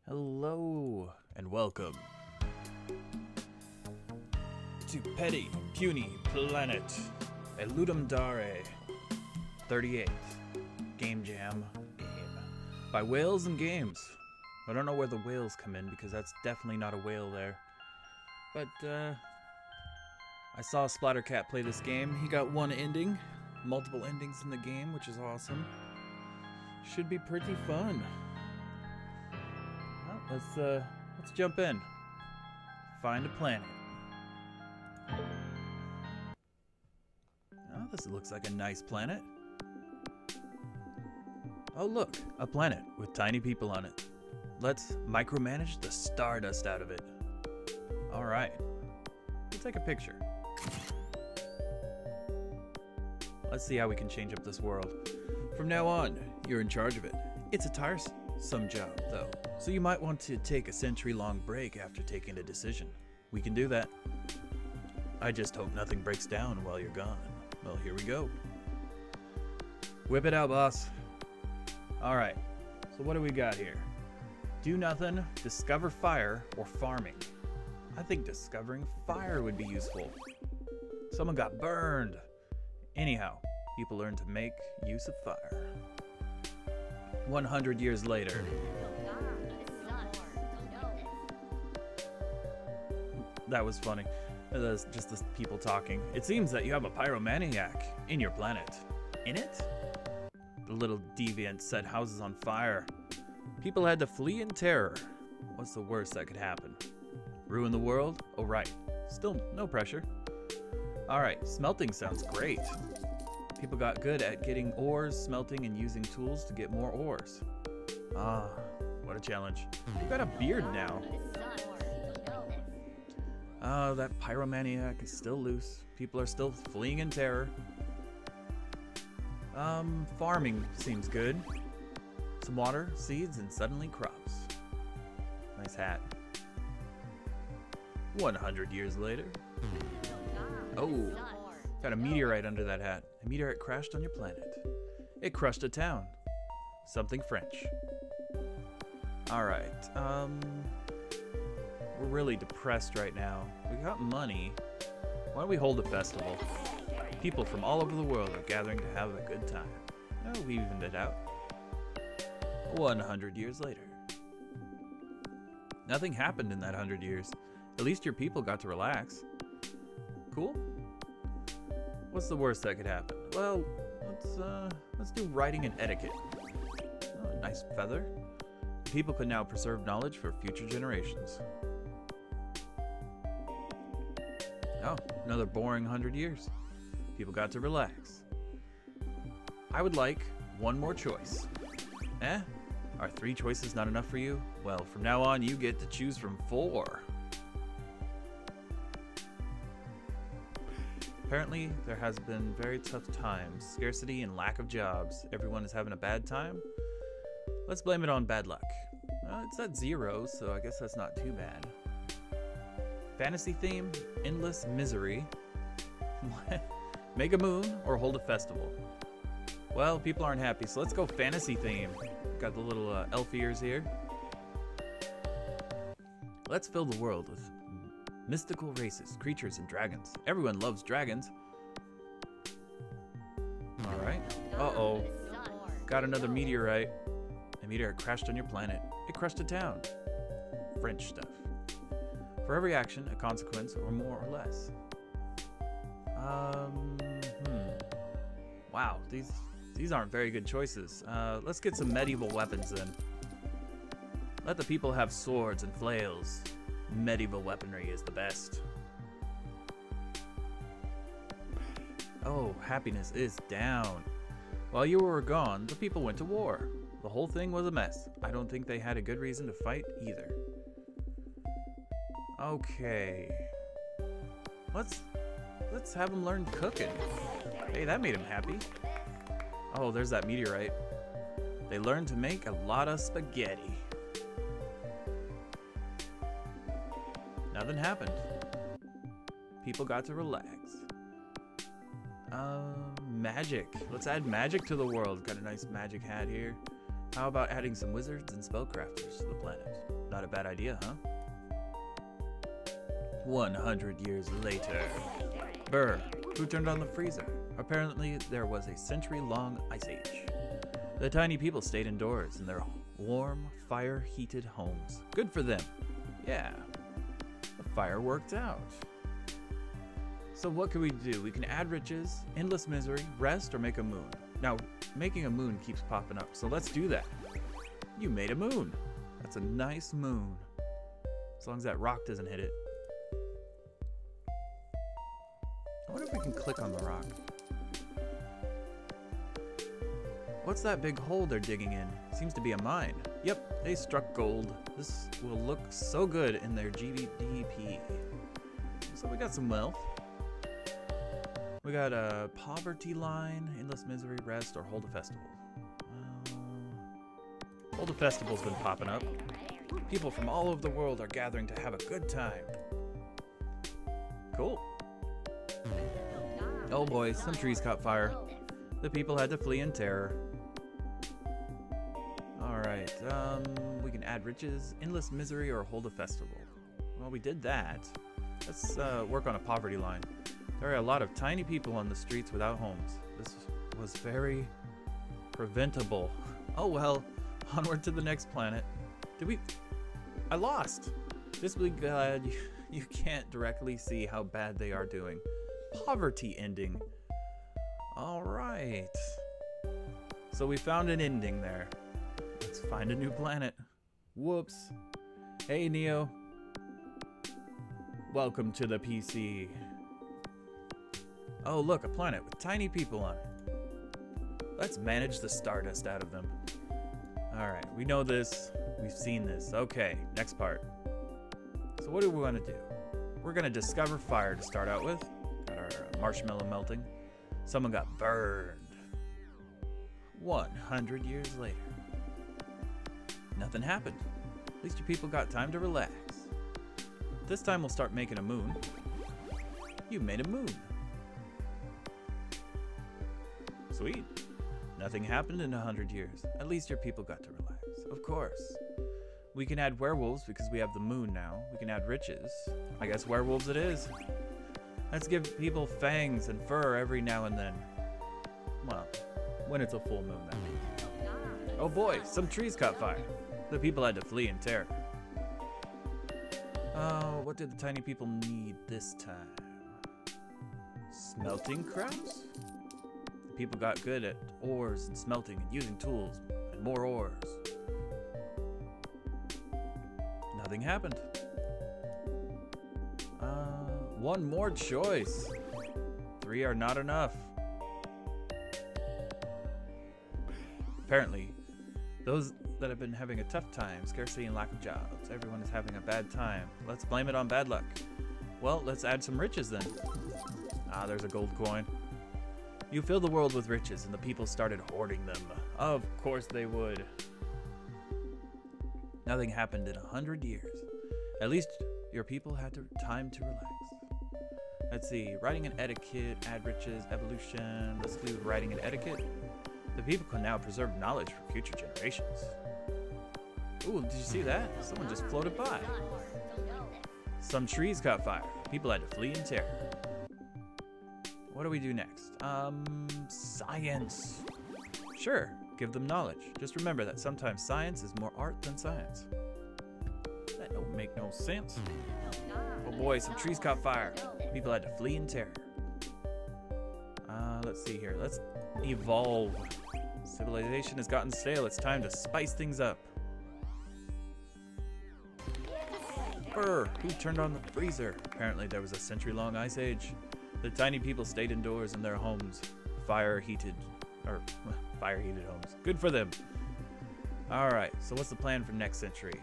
Hello and welcome to Petty Puny Planet Eludum Dare 38th Game Jam game by Whales and Games. I don't know where the whales come in because that's definitely not a whale there. But I saw Splattercat play this game. He got one ending, multiple endings in the game, which is awesome. Should be pretty fun. Well, let's jump in. Find a planet. Oh, this looks like a nice planet. Oh look, a planet with tiny people on it. Let's micromanage the stardust out of it. Alright, we'll take a picture. Let's see how we can change up this world. From now on, you're in charge of it. It's a tiresome job, though, so you might want to take a century-long break after taking a decision. We can do that. I just hope nothing breaks down while you're gone. Well, here we go. Whip it out, boss. Alright, so what do we got here? Do nothing, discover fire, or farming. I think discovering fire would be useful. Someone got burned. Anyhow, people learn to make use of fire. 100 years later. That was funny. That's just the people talking. It seems that you have a pyromaniac in your planet. In it? The little deviant set houses on fire. People had to flee in terror. What's the worst that could happen? Ruin the world? Oh right. Still no pressure. Alright, smelting sounds great. People got good at getting ores, smelting, and using tools to get more ores. Ah, what a challenge. You got a beard now. Oh, that pyromaniac is still loose. People are still fleeing in terror. Farming seems good. Some water, seeds, and suddenly crops. Nice hat. 100 years later. Oh, got a meteorite under that hat. A meteorite crashed on your planet. It crushed a town. Something French. Alright, we're really depressed right now. We got money. Why don't we hold a festival? People from all over the world are gathering to have a good time. Oh, we evened it out. 100 years later. Nothing happened in that 100 years. At least your people got to relax. Cool? What's the worst that could happen? Well, let's do writing and etiquette. Oh, nice feather. People could now preserve knowledge for future generations. Oh, another boring 100 years. People got to relax. I would like one more choice. Eh? Are 3 choices not enough for you? Well, from now on, you get to choose from 4. Apparently, there has been very tough times, scarcity and lack of jobs. Everyone is having a bad time. Let's blame it on bad luck. It's at 0, so I guess that's not too bad. Fantasy theme, endless misery. Make a moon or hold a festival. Well, people aren't happy, so let's go fantasy theme. Got the little elf ears here. Let's fill the world with mystical races, creatures, and dragons. Everyone loves dragons. Alright. Uh-oh. Got another meteorite. A meteorite crashed on your planet. It crushed a town. French stuff. For every action, a consequence, or more or less. Wow, these aren't very good choices. Let's get some medieval weapons in. Let the people have swords and flails. Medieval weaponry is the best. Oh, happiness is down. While you were gone, the people went to war. The whole thing was a mess. I don't think they had a good reason to fight either. Okay. Let's have them learn cooking. Hey, that made him happy. Oh, there's that meteorite. They learned to make a lot of spaghetti. Nothing happened. People got to relax. Magic. Let's add magic to the world. Got a nice magic hat here. How about adding some wizards and spellcrafters to the planet? Not a bad idea, huh? 100 years later. Brr, who turned on the freezer? Apparently, there was a century-long ice age. The tiny people stayed indoors in their warm, fire-heated homes. Good for them. Yeah, the fire worked out. So what can we do? We can add riches, endless misery, rest, or make a moon. Now, making a moon keeps popping up, so let's do that. You made a moon. That's a nice moon. As long as that rock doesn't hit it. I wonder if we can click on the rock. What's that big hole they're digging in? Seems to be a mine. Yep, they struck gold. This will look so good in their GDP. So we got some wealth. We got a poverty line, endless misery, rest, or hold a festival. Hold a festival's been popping up. People from all over the world are gathering to have a good time. Cool. Oh boy, some trees caught fire. The people had to flee in terror. Alright, we can add riches, endless misery, or hold a festival. Well, we did that. Let's work on a poverty line. There are a lot of tiny people on the streets without homes. This was very preventable. Oh well, onward to the next planet. I lost! Just be glad you can't directly see how bad they are doing. Poverty ending. Alright. So we found an ending there. Let's find a new planet. Whoops. Hey Neo. Welcome to the PC. Oh look, a planet with tiny people on it. Let's manage the stardust out of them. Alright, we know this. We've seen this. Okay, next part. So what do we want to do? We're going to discover fire to start out with. Got our marshmallow melting. Someone got burned. 100 years later. Nothing happened. At least your people got time to relax. This time we'll start making a moon. You made a moon. Sweet. Nothing happened in 100 years. At least your people got to relax. Of course. We can add werewolves because we have the moon now. We can add riches. I guess werewolves it is. Let's give people fangs and fur every now and then. Well, when it's a full moon, that means. Oh boy, some trees caught fire. The people had to flee in terror. Oh, what did the tiny people need this time? Smelting crafts? The people got good at ores and smelting and using tools and more ores. Nothing happened. One more choice. 3 are not enough. Apparently, those that have been having a tough time, scarcity and lack of jobs. Everyone is having a bad time. Let's blame it on bad luck. Well, let's add some riches then. Ah, there's a gold coin. You fill the world with riches and the people started hoarding them. Of course they would. Nothing happened in 100 years. At least your people had time to relax. Let's see, writing and etiquette, add riches, evolution. Let's do writing and etiquette. The people can now preserve knowledge for future generations. Ooh, did you see that? Someone just floated by. Some trees caught fire. People had to flee in terror. What do we do next? Science. Sure, give them knowledge. Just remember that sometimes science is more art than science. That don't make no sense. Oh boy, some trees caught fire. People had to flee in terror. Let's see here. Let's evolve. Civilization has gotten stale. It's time to spice things up. Brr, who turned on the freezer? Apparently there was a century-long ice age. The tiny people stayed indoors in their homes. Fire-heated homes. Good for them. Alright, so what's the plan for next century?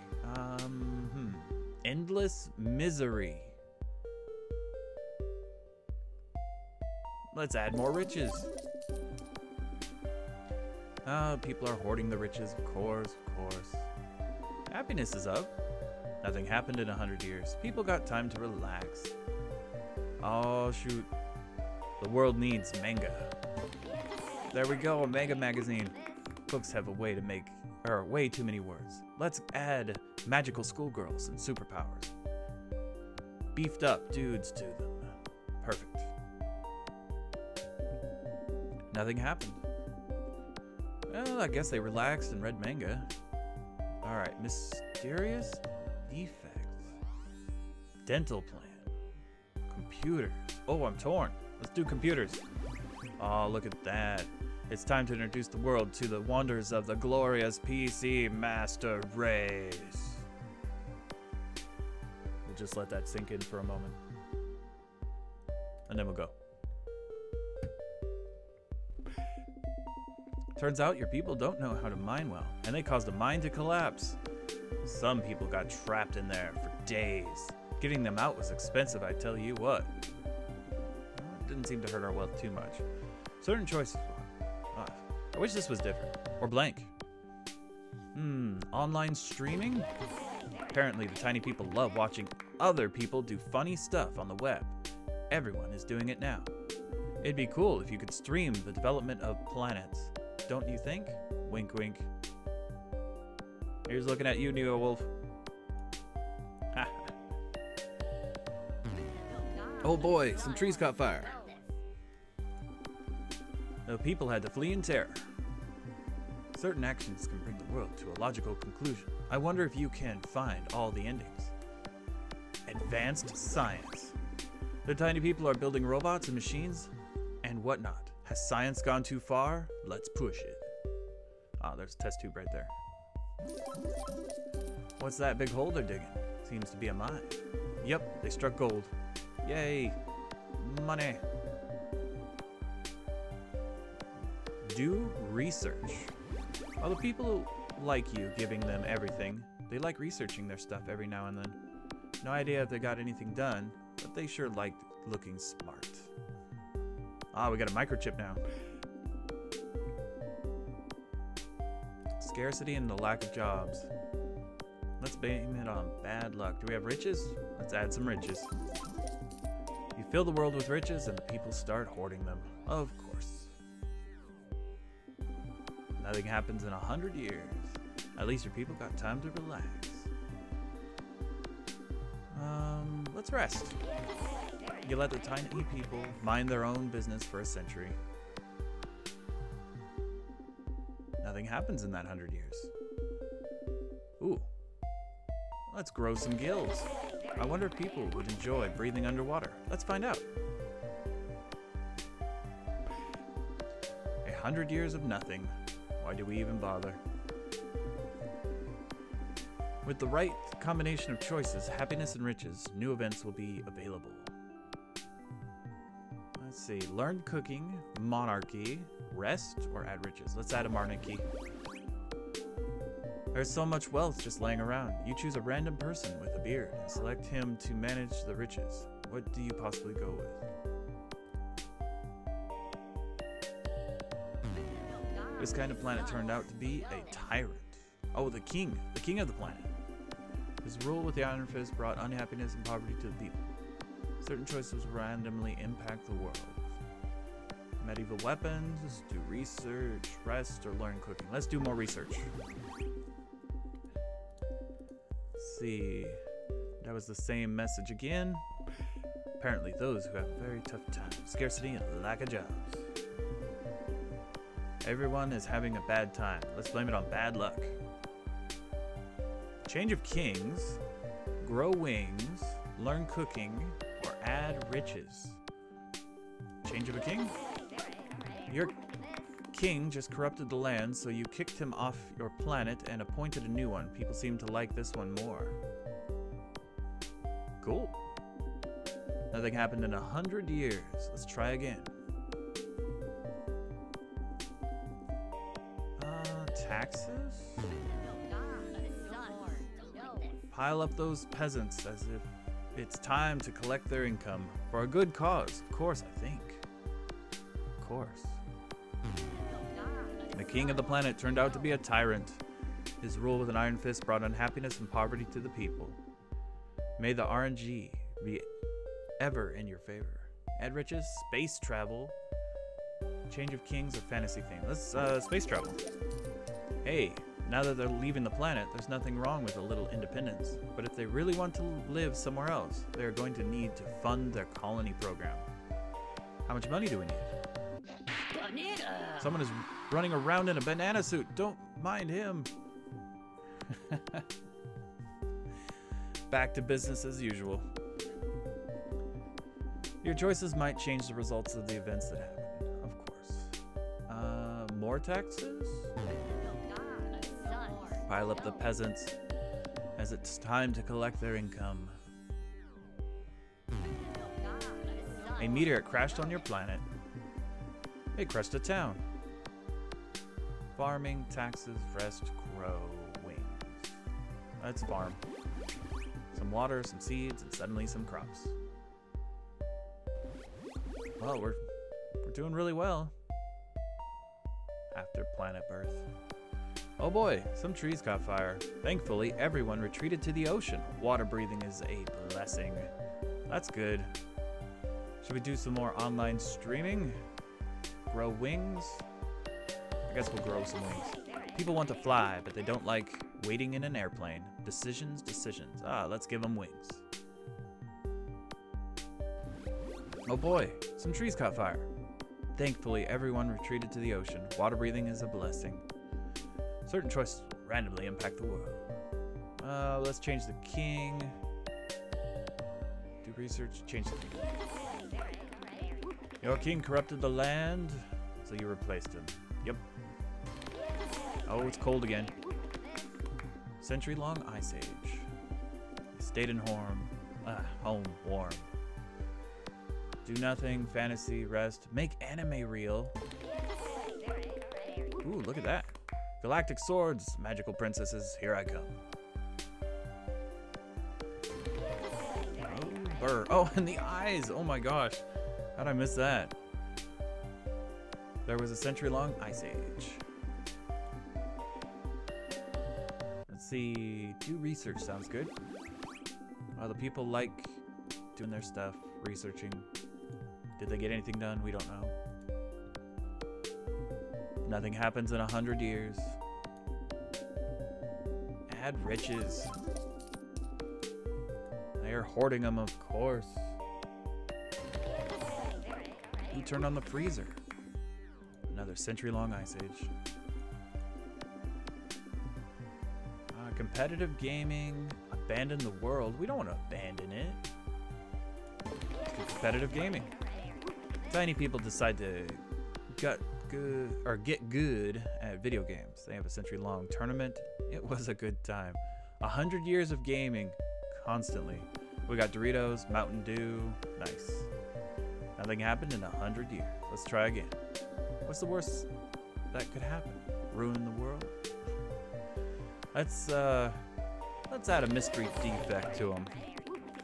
Endless misery. Let's add more riches. People are hoarding the riches, of course. Happiness is up. Nothing happened in 100 years. People got time to relax. Oh, shoot. The world needs manga. There we go, a manga magazine. Books have a way to make way too many words. Let's add magical schoolgirls and superpowers. Beefed up dudes to them. Perfect. Nothing happened. Well, I guess they relaxed and read manga. Alright, mysterious defect. Dental plan. Computers. Oh, I'm torn. Let's do computers. Oh, look at that. It's time to introduce the world to the wonders of the glorious PC master race. We'll just let that sink in for a moment. And then we'll go. Turns out your people don't know how to mine well, and they caused a mine to collapse. Some people got trapped in there for days. Getting them out was expensive, I tell you what. It didn't seem to hurt our wealth too much. Certain choices. I wish this was different. Or blank. Online streaming? Apparently the tiny people love watching other people do funny stuff on the web. Everyone is doing it now. It'd be cool if you could stream the development of planets. Don't you think? Wink, wink. Here's looking at you, Neo Wolf. Oh boy, some trees caught fire. The people had to flee in terror. Certain actions can bring the world to a logical conclusion. I wonder if you can find all the endings. Advanced science. The tiny people are building robots and machines and whatnot. Has science gone too far? Let's push it. Ah, there's a test tube right there. What's that big hole they're digging? Seems to be a mine. Yep, they struck gold. Yay! Money! Do research. Other people like you giving them everything. They like researching their stuff every now and then. No idea if they got anything done, but they sure liked looking smart. Ah, we got a microchip now. Scarcity and the lack of jobs. Let's blame it on bad luck. Do we have riches? Let's add some riches. You fill the world with riches and the people start hoarding them. Of course. Nothing happens in 100 years. At least your people got time to relax. Let's rest. You let the tiny people mind their own business for a century. Nothing happens in that 100 years. Ooh. Let's grow some gills. I wonder if people would enjoy breathing underwater. Let's find out. 100 years of nothing. Why do we even bother? With the right combination of choices, happiness and riches, new events will be available. Let's see, learn cooking, monarchy, rest, or add riches. Let's add a monarchy. There's so much wealth just laying around. You choose a random person with a beard and select him to manage the riches. What do you possibly go with? This kind of planet turned out to be a tyrant. Oh, the king of the planet. His rule with the Iron Fist brought unhappiness and poverty to the people. Certain choices randomly impact the world. Medieval weapons, do research, rest, or learn cooking. Let's do more research. Let's see. That was the same message again. Apparently those who have a very tough time, scarcity and lack of jobs. Everyone is having a bad time. Let's blame it on bad luck. Change of kings, grow wings, learn cooking, or add riches. Change of a king? Your king just corrupted the land, so you kicked him off your planet and appointed a new one. People seem to like this one more. Cool. Nothing happened in 100 years. Let's try again. Taxes? Pile up those peasants as if it's time to collect their income for a good cause. Of course, I think. Of course. The king of the planet turned out to be a tyrant. His rule with an iron fist brought unhappiness and poverty to the people. May the RNG be ever in your favor. Add riches, space travel, change of kings, or fantasy theme. Let's space travel. Hey, Now that they're leaving the planet, there's nothing wrong with a little independence. But if they really want to live somewhere else, they're going to need to fund their colony program. How much money do we need? Someone is running around in a banana suit. Don't mind him. Back to business as usual. Your choices might change the results of the events that happen, of course. More taxes? Pile up the peasants, as it's time to collect their income. A meteor crashed on your planet. It crushed a town. Farming, taxes, rest, grow, wings. Let's farm. Some water, some seeds, and suddenly some crops. Well, we're doing really well. After planet birth. Oh boy, some trees caught fire. Thankfully, everyone retreated to the ocean. Water breathing is a blessing. That's good. Should we do some more online streaming? Grow wings? I guess we'll grow some wings. People want to fly, but they don't like waiting in an airplane. Decisions, decisions. Let's give them wings. Oh boy, some trees caught fire. Thankfully, everyone retreated to the ocean. Water breathing is a blessing. Certain choices randomly impact the world. Let's change the king. Do research, change the king. Your king corrupted the land, so you replaced him. Yep. Oh, it's cold again. Century-long ice age. Stayed in home warm. Do nothing, fantasy, rest. Make anime real. Ooh, look at that. Galactic swords, magical princesses, here I come. Oh, burr. Oh, and the eyes. Oh my gosh. How'd I miss that? There was a century-long ice age. Let's see. Do research sounds good. The people like doing their stuff, researching. Did they get anything done? We don't know. Nothing happens in 100 years. Add riches. They are hoarding them, of course. Who turned on the freezer? Another century-long ice age. Competitive gaming. Abandon the world. We don't want to abandon it. Let's do competitive gaming. Tiny people decide to get good at video games. They have a century-long tournament. It was a good time. 100 years of gaming, constantly. We got Doritos, Mountain Dew. Nice. Nothing happened in 100 years. Let's try again. What's the worst that could happen? Ruin the world? Let's add a mystery defect to them.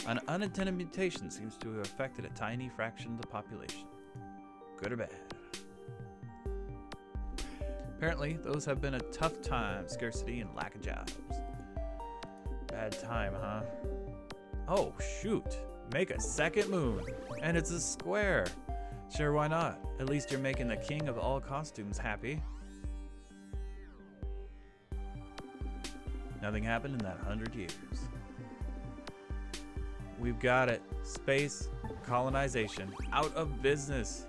An unintended mutation seems to have affected a tiny fraction of the population. Good or bad? Apparently, those have been a tough time. Scarcity and lack of jobs. Bad time, huh? Oh, shoot. Make a second moon. And it's a square. Sure, why not? At least you're making the king of all costumes happy. Nothing happened in that 100 years. We've got it. Space colonization. Out of business.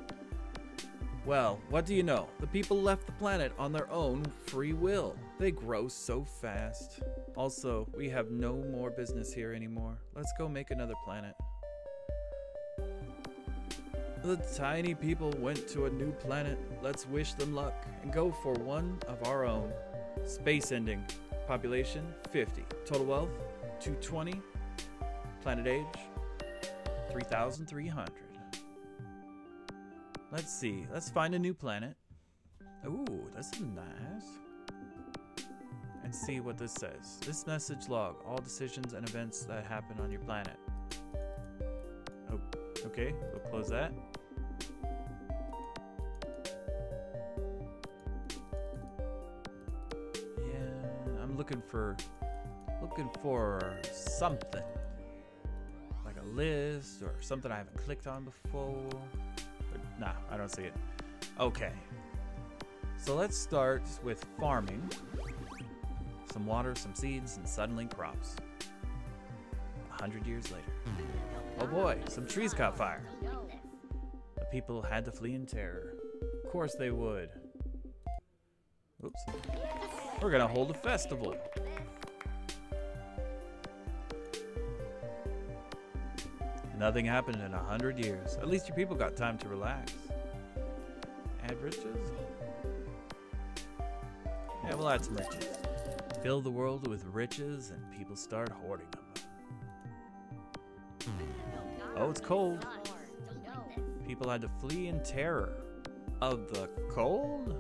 Well, what do you know? The people left the planet on their own free will. They grow so fast. Also, we have no more business here anymore. Let's go make another planet. The tiny people went to a new planet. Let's wish them luck and go for one of our own. Space ending. Population 50. Total wealth 220. Planet age 3,300. Let's see. Let's find a new planet. Ooh, this is nice. And see what this says. This message log all decisions and events that happen on your planet. Oh, okay, we'll close that. Yeah, I'm looking for something. Like a list or something I haven't clicked on before. Nah, I don't see it. Okay. So let's start with farming. some water, some seeds, and suddenly crops. 100 years later. Oh boy, some trees caught fire. The people had to flee in terror. Of course they would. Oops. We're gonna hold a festival. Nothing happened in 100 years. At least your people got time to relax. Add riches? Yeah, we'll add some riches. Fill the world with riches and people start hoarding them. Oh, it's cold. People had to flee in terror. Of the cold?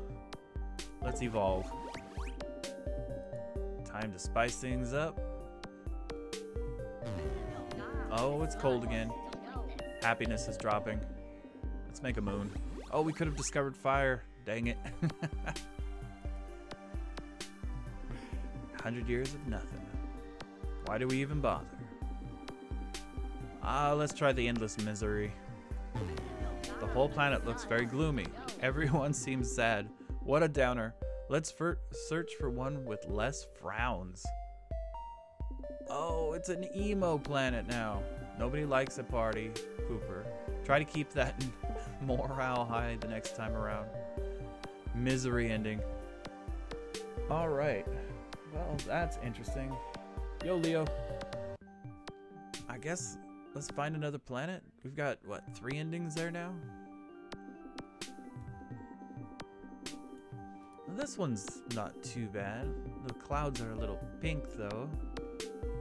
Let's evolve. Time to spice things up. Oh, it's cold again. Happiness is dropping. Let's make a moon. Oh, we could have discovered fire. Dang it. 100 years of nothing. Why do we even bother? Let's try the endless misery. The whole planet looks very gloomy. Everyone seems sad. What a downer. Let's search for one with less frowns. Oh, it's an emo planet now. Nobody likes a party pooper. Try to keep that morale high the next time around. Misery ending. Alright. Well, that's interesting. Yo, Leo. I guess let's find another planet. We've got, what, 3 endings there now? This one's not too bad. The clouds are a little pink, though.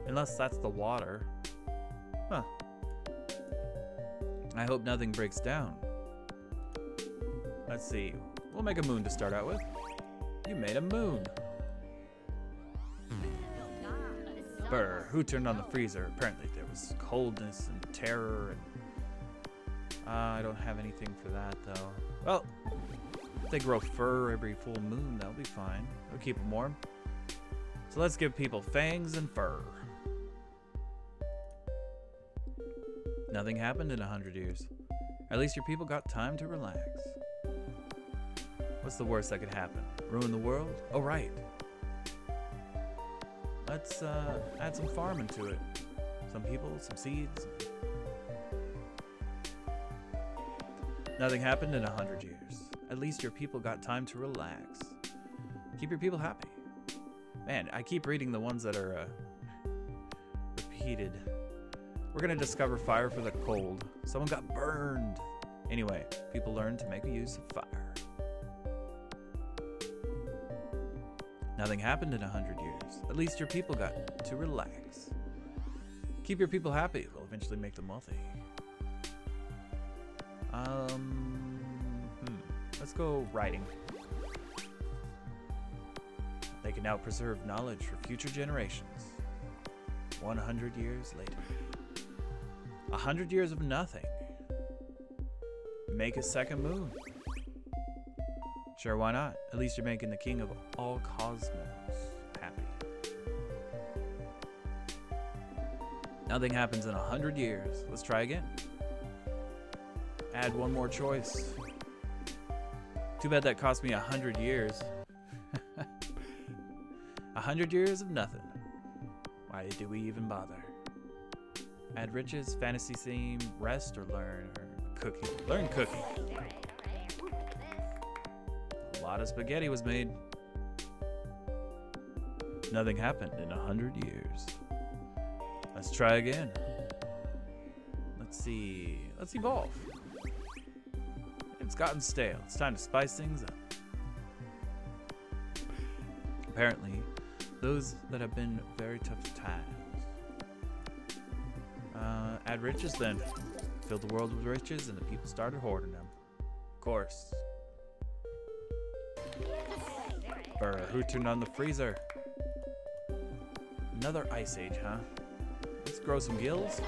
Unless that's the water. Huh. I hope nothing breaks down. Let's see. We'll make a moon to start out with. You made a moon. Brr, who turned on the freezer? Apparently there was coldness and terror and... I don't have anything for that, though. Well, if they grow fur every full moon, that'll be fine. It'll keep them warm. So let's give people fangs and fur. Nothing happened in 100 years. At least your people got time to relax. What's the worst that could happen? Ruin the world? Oh, right. Let's add some farming to it. Some people, some seeds. Nothing happened in 100 years. At least your people got time to relax. Keep your people happy. Man, I keep reading the ones that are repeated. We're gonna discover fire for the cold. Someone got burned. Anyway, people learned to make use of fire. Nothing happened in 100 years. At least your people got to relax. Keep your people happy. We'll eventually make them wealthy. Let's go writing. They can now preserve knowledge for future generations. 100 years later. 100 years of nothing. Make a second moon. Sure, why not? At least you're making the king of all cosmos happy. Nothing happens in 100 years. Let's try again. Add one more choice. Too bad that cost me 100 years. 100 years of nothing. Why do we even bother? Add riches, fantasy theme, rest, or learn, or cooking. Learn cooking. A lot of spaghetti was made. Nothing happened in 100 years. Let's try again. Let's see. Let's evolve. It's gotten stale. It's time to spice things up. Apparently, those that have been very tough times. Add riches then. Filled the world with riches and the people started hoarding them. Of course. Brr, who turned on the freezer? Another ice age, huh? Let's grow some gills.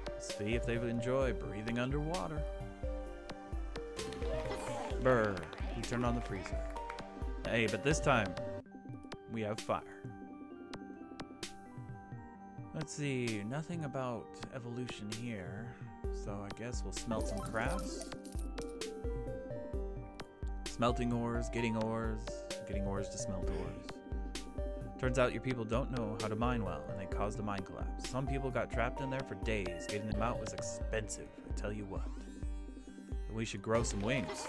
Let's see if they enjoy breathing underwater. Brr, who turned on the freezer? Hey, but this time, we have fire. Let's see, nothing about evolution here, so I guess we'll smelt some crafts. Smelting ores, getting ores, getting ores to smelt ores. Turns out your people don't know how to mine well, and they caused a mine collapse. Some people got trapped in there for days. Getting them out was expensive, I tell you what. We should grow some wings.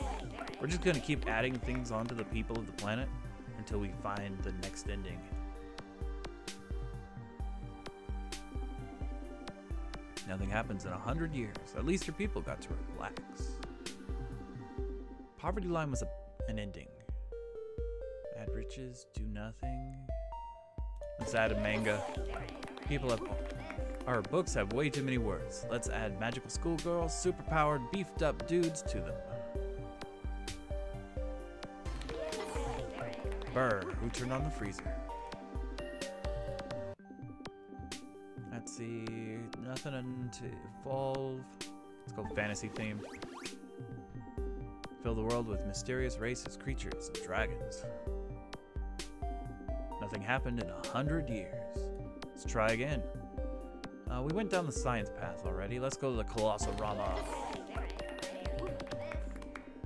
We're just gonna keep adding things onto the people of the planet until we find the next ending. Nothing happens in 100 years. At least your people got to relax. Poverty line was an ending. Add riches, do nothing. Let's add a manga. Our books have way too many words. Let's add magical schoolgirls, superpowered, beefed up dudes to them. Brr, who turned on the freezer? Let's see, nothing to evolve. Let's go fantasy themed. Fill the world with mysterious races, creatures, and dragons. Nothing happened in 100 years. Let's try again. We went down the science path already. Let's go to the Colossorama.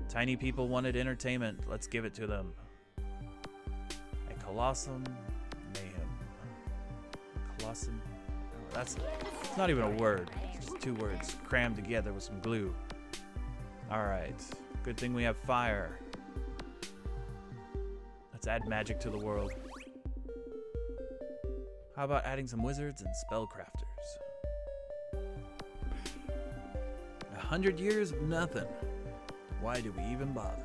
Tiny people wanted entertainment. Let's give it to them. A Colossum Mayhem. Colossum. Oh, it's not even a word. It's just two words crammed together with some glue. Alright. Good thing we have fire. Let's add magic to the world. How about adding some wizards and spellcrafters? 100 years of nothing. Why do we even bother?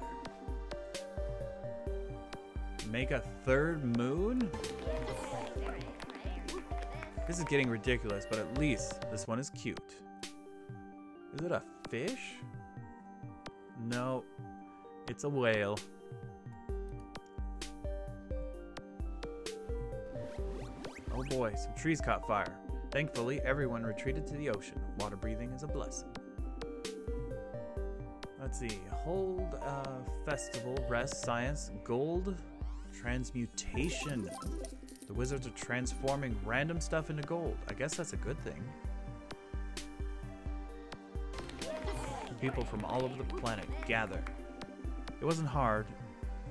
Make a third moon? This is getting ridiculous, but at least this one is cute. Is it a fish? No, it's a whale. Oh boy, some trees caught fire. Thankfully, everyone retreated to the ocean. Water breathing is a blessing. Let's see, hold festival, rest, science, gold, transmutation. The wizards are transforming random stuff into gold. I guess that's a good thing. People from all over the planet gather. It wasn't hard.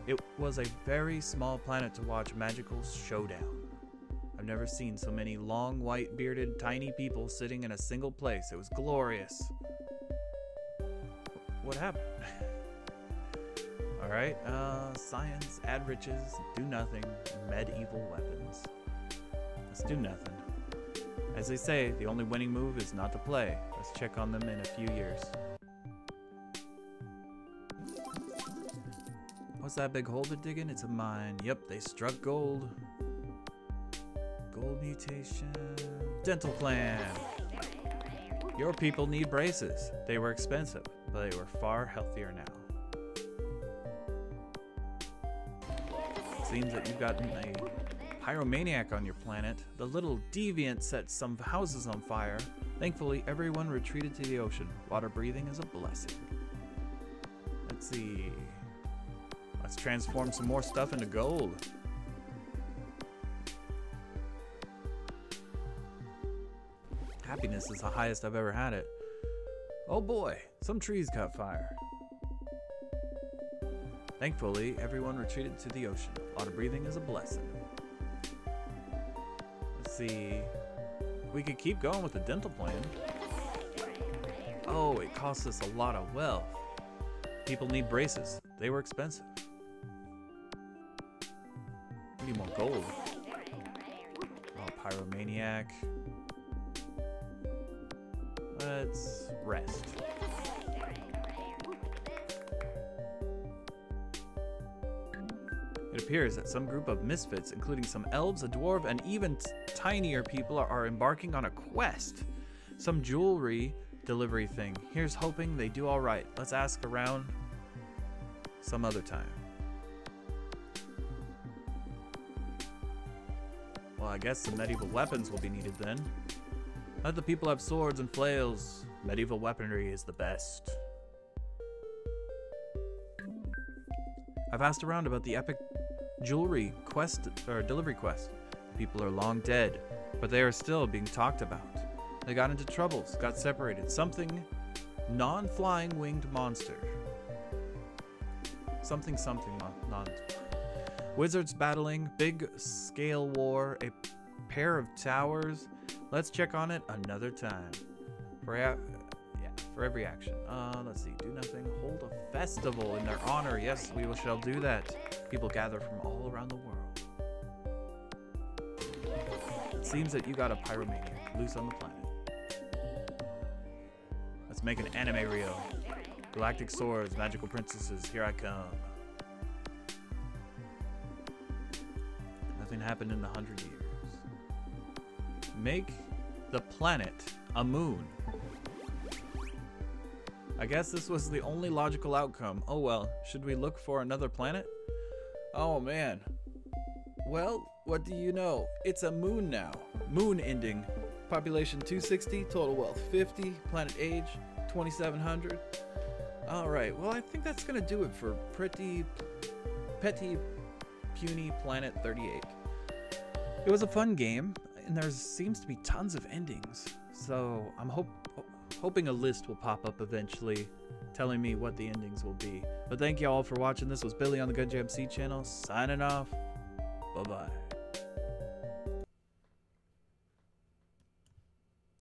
It was a very small planet to watch magical showdown. I've never seen so many long, white-bearded, tiny people sitting in a single place. It was glorious. What happened? Alright, science, add riches, do nothing, medieval weapons. Let's do nothing. As they say, the only winning move is not to play. Let's check on them in a few years. What's that big hole they're digging? It's a mine. Yep, they struck gold. Gold mutation. Dental plan. Your people need braces. They were expensive, but they were far healthier now. Seems that you've gotten a pyromaniac on your planet. The little deviant set some houses on fire. Thankfully, everyone retreated to the ocean. Water breathing is a blessing. Let's see. Let's transform some more stuff into gold. Happiness is the highest I've ever had it. Oh boy, some trees caught fire. Thankfully, everyone retreated to the ocean. Water breathing is a blessing. Let's see. We could keep going with the dental plan. Oh, it costs us a lot of wealth. People need braces. They were expensive. We need more gold. Oh, pyromaniac. Let's rest. It appears that some group of misfits, including some elves, a dwarf, and even tinier people are embarking on a quest. Some jewelry delivery thing. Here's hoping they do all right. Let's ask around some other time. Well, I guess some medieval weapons will be needed then. Let the people have swords and flails. Medieval weaponry is the best. I've asked around about the epic jewelry quest or delivery quest. People are long dead, but they are still being talked about. They got into troubles, got separated. Something non-flying winged monster. Something non. Wizards battling, big scale war, a pair of towers. Let's check on it another time. For every action. Let's see. Do nothing. Hold a festival in their honor. Yes, we shall do that. People gather from all around the world. It seems that you got a pyromaniac loose on the planet. Let's make an anime reel. Galactic swords, magical princesses, here I come. Nothing happened in 100 years. Make the planet a moon. I guess this was the only logical outcome. Oh well, should we look for another planet? Oh man. Well, what do you know? It's a moon now. Moon ending. Population 260, total wealth 50, planet age 2700. Alright, well I think that's gonna do it for petty puny planet 38. It was a fun game, and there seems to be tons of endings. So I'm hoping a list will pop up eventually telling me what the endings will be. But thank you all for watching. This was Billy on the Good JMC channel, signing off. Bye-bye.